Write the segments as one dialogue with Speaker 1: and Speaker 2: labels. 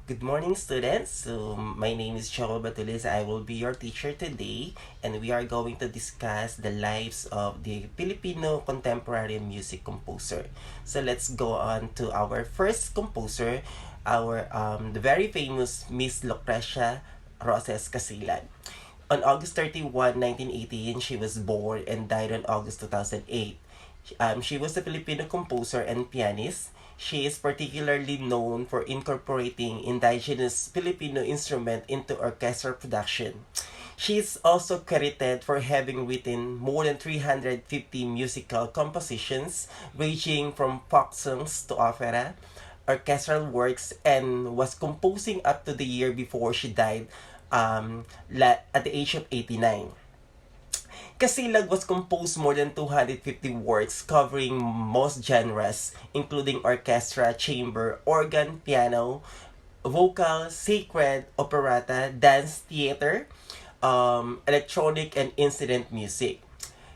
Speaker 1: Good morning, students. My name is Joel Batulis. I will be your teacher today, and we are going to discuss the lives of the Filipino contemporary music composer. So, let's go on to our first composer, our the very famous Miss Lucrecia Roses Casilan. On August 31, 1918, she was born and died on August 2008. She was a Filipino composer and pianist. She is particularly known for incorporating indigenous Filipino instrument into orchestral production. She is also credited for having written more than 350 musical compositions, ranging from folk songs to opera, orchestral works, and was composing up to the year before she died at the age of 89. Kasilag was composed more than 250 works covering most genres, including orchestra, chamber, organ, piano, vocal, sacred, operetta, dance, theater, electronic, and incident music.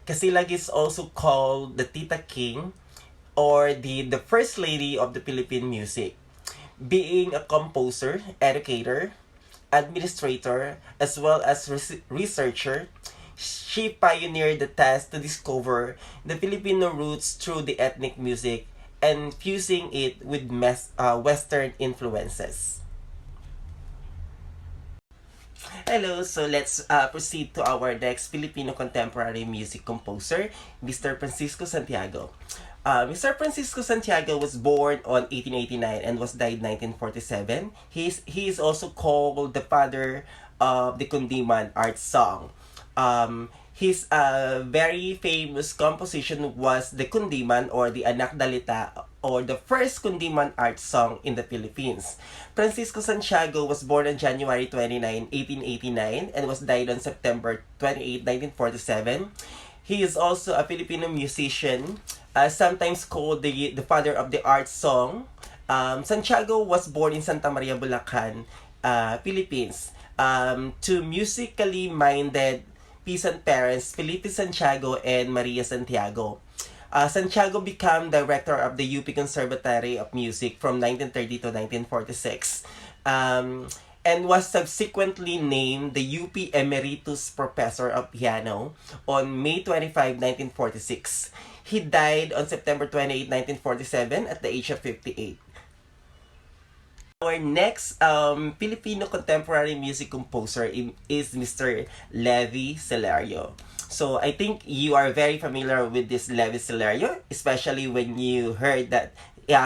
Speaker 1: Kasilag is also called the Tita King or the First Lady of the Philippine music, being a composer, educator, administrator, as well as researcher. She pioneered the task to discover the Filipino roots through the ethnic music and fusing it with Western influences. Hello, so let's proceed to our next Filipino contemporary music composer, Mr. Francisco Santiago. Mr. Francisco Santiago was born on 1889 and was died 1947. He is also called the father of the Kundiman art song. His very famous composition was the Kundiman or the Anak Dalita or the first Kundiman art song in the Philippines. Francisco Santiago was born on January 29, 1889 and was died on September 28, 1947. He is also a Filipino musician, sometimes called the father of the art song. Santiago was born in Santa Maria, Bulacan, Philippines, to musically minded peasant parents Felipe Santiago and Maria Santiago. Santiago became director of the UP Conservatory of Music from 1930 to 1946, and was subsequently named the UP Emeritus Professor of Piano on May 25, 1946. He died on September 28, 1947 at the age of 58. Our next Filipino contemporary music composer is Mr. Levi Celerio. So I think you are very familiar with this Levi Celerio, especially when you heard that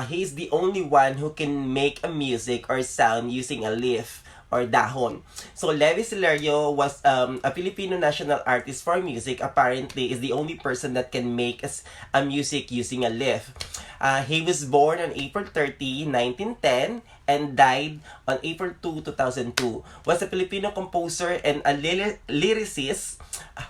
Speaker 1: he's the only one who can make a music or sound using a leaf or dahon. So Levi Celerio was a Filipino national artist for music. Apparently, is the only person that can make a music using a leaf. He was born on April 30, 1910 and died on April 2, 2002. Was a Filipino composer and a lyricist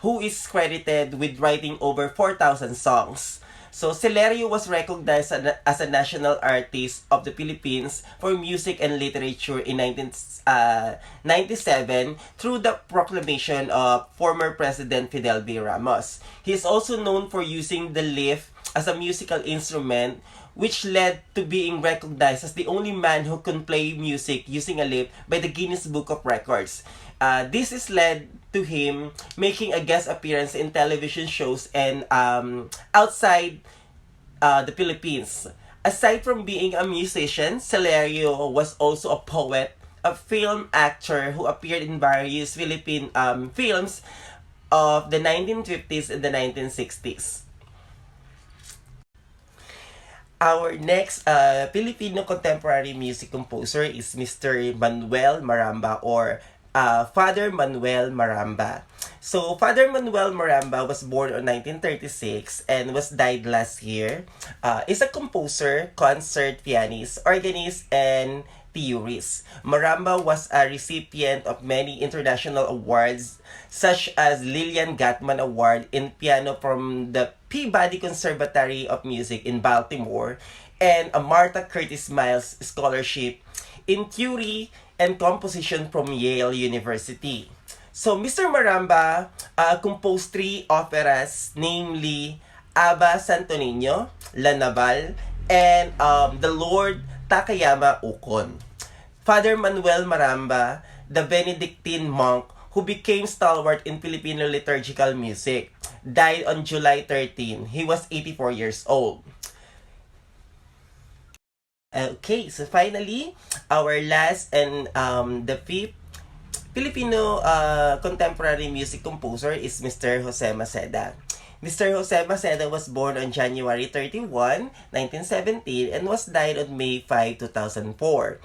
Speaker 1: who is credited with writing over 4,000 songs. So Celerio was recognized as a national artist of the Philippines for music and literature in 1997 through the proclamation of former President Fidel V. Ramos. He is also known for using the leaf as a musical instrument, which led to being recognized as the only man who can play music using a leaf by the Guinness Book of Records. This is led to him making a guest appearance in television shows and outside the Philippines. Aside from being a musician, Celerio was also a poet, a film actor who appeared in various Philippine films of the 1950s and the 1960s. Our next Filipino contemporary music composer is Mr. Manuel Maramba or Father Manuel Maramba. So, Father Manuel Maramba was born on 1936 and was died last year. Is a composer, concert pianist, organist, and theorist. Maramba was a recipient of many international awards such as Lillian Gatman Award in Piano from the Peabody Conservatory of Music in Baltimore and a Martha Curtis Miles Scholarship in Theory and Composition from Yale University. So, Mr. Maramba composed three operas, namely Aba Santo Niño, La Naval, and The Lord Takayama Ukon. Father Manuel Maramba, the Benedictine monk who became stalwart in Filipino liturgical music, died on July 13. He was 84 years old. Okay, so finally, our last and the fifth Filipino contemporary music composer is Mr. Jose Maceda. Mr. Jose Maceda was born on January 31, 1917 and was died on May 5, 2004.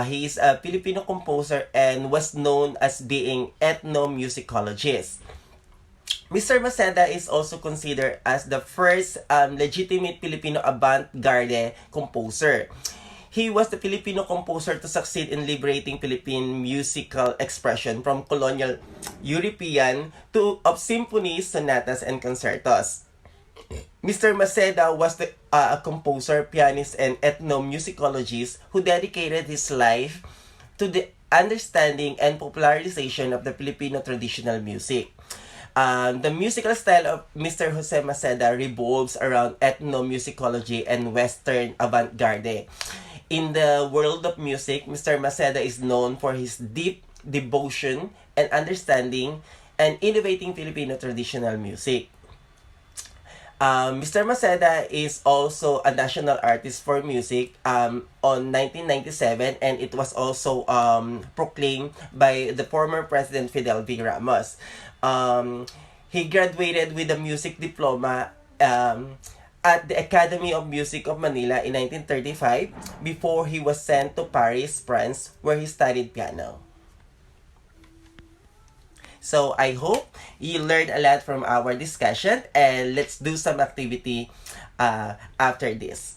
Speaker 1: He is a Filipino composer and was known as being ethnomusicologist. Mr. Maceda is also considered as the first legitimate Filipino avant-garde composer. He was the Filipino composer to succeed in liberating Philippine musical expression from colonial European of symphonies, sonatas, and concertos. Mr. Maceda was a composer, pianist, and ethnomusicologist who dedicated his life to the understanding and popularization of the Filipino traditional music. The musical style of Mr. Jose Maceda revolves around ethnomusicology and Western avant-garde. In the world of music, Mr. Maceda is known for his deep devotion and understanding and innovating Filipino traditional music. Mr. Maceda is also a national artist for music on 1997, and it was also proclaimed by the former President Fidel V. Ramos. He graduated with a music diploma at the Academy of Music of Manila in 1935 before he was sent to Paris, France, where he studied piano. So I hope you learned a lot from our discussion, and let's do some activity after this.